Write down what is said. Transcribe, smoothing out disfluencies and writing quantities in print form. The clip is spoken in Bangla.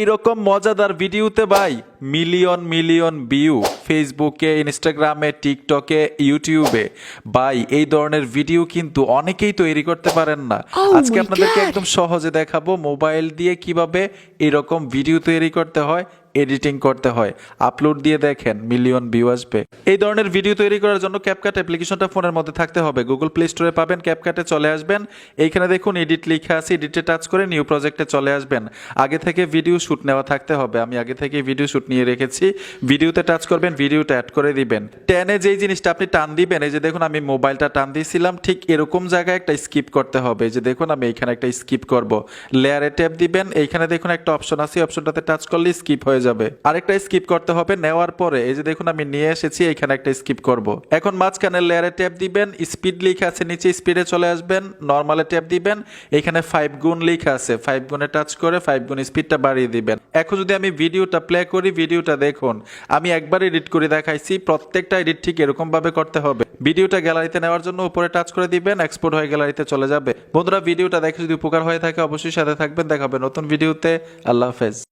এইরকম মজাদার ভিডিওতে ভাই মিলিয়ন মিলিয়ন ভিউ ফেসবুকে, ইনস্টাগ্রামে, টিকটকে, ইউটিউবে। ভাই এই ধরনের ভিডিও কিন্তু অনেকেই তৈরি করতে পারেন না। আজকে আপনাদেরকে একদম সহজে দেখাবো মোবাইল দিয়ে কিভাবে এরকম ভিডিও তৈরি করতে হয়, এডিটিং করতে হয়। আপলোড দিয়ে দেখেন মিলিয়ন ভিউ আসবে। এই ধরনের ভিডিও তৈরি করার জন্য ক্যাপকাট অ্যাপ্লিকেশনটা ফোনের মধ্যে থাকতে হবে। গুগল প্লে স্টোরে পাবেন, ক্যাপকাটে চলে আসবেন। এইখানে দেখুন এডিট লেখা আছে, এডিটে টাচ করে নিউ প্রজেক্টে চলে আসবেন। আগে থেকে ভিডিও শুট নেওয়া থাকতে হবে। আমি আগে থেকে ভিডিও শুট নিয়ে রেখেছি। ভিডিওতে টাচ করবেন, ভিডিওটা অ্যাড করে দিবেন। টেনে যেই জিনিসটা আপনি টান দিবেন, এই যে দেখুন আমি মোবাইলটা টান দিয়েছিলাম, ঠিক এরকম জায়গায় একটা স্কিপ করতে হবে। এই যে দেখুন আমি এইখানে একটা স্কিপ করব। লেয়ারে ট্যাপ দিবেন, এইখানে দেখুন একটা অপশন আছে, অপশনটাতে টাচ করলে স্কিপ হয়ে যাবে। আরেকটা স্কিপ করতে হবে। নেওয়ার পরে এই যে দেখুন আমি নিয়ে এসেছি, এইখানে একটা স্কিপ করব। এখন মাঝখানে লেয়ারে ট্যাপ দিবেন, স্পিড লেখা আছে নিচে, স্পিডে চলে আসবেন। নরমালে ট্যাপ দিবেন, এখানে 5 গুণ লেখা আছে, 5 গুণে টাচ করে 5 গুণ স্পিডটা বাড়িয়ে দিবেন। এখন যদি আমি ভিডিওটা প্লে করি, ভিডিওটা দেখুন আমি একবার এডিট করে দেখাইছি। প্রত্যেকটা এডিট ঠিক এরকম ভাবে করতে হবে। ভিডিওটা গ্যালারিতে নেওয়ার জন্য উপরে টাচ করে দিবেন, এক্সপোর্ট হয়ে গ্যালারিতে চলে যাবে। বন্ধুরা ভিডিওটা দেখে যদি উপকার হয়ে থাকে অবশ্যই সাথে থাকবেন। দেখাবে নতুন ভিডিওতে। আল্লাহ হাফেজ।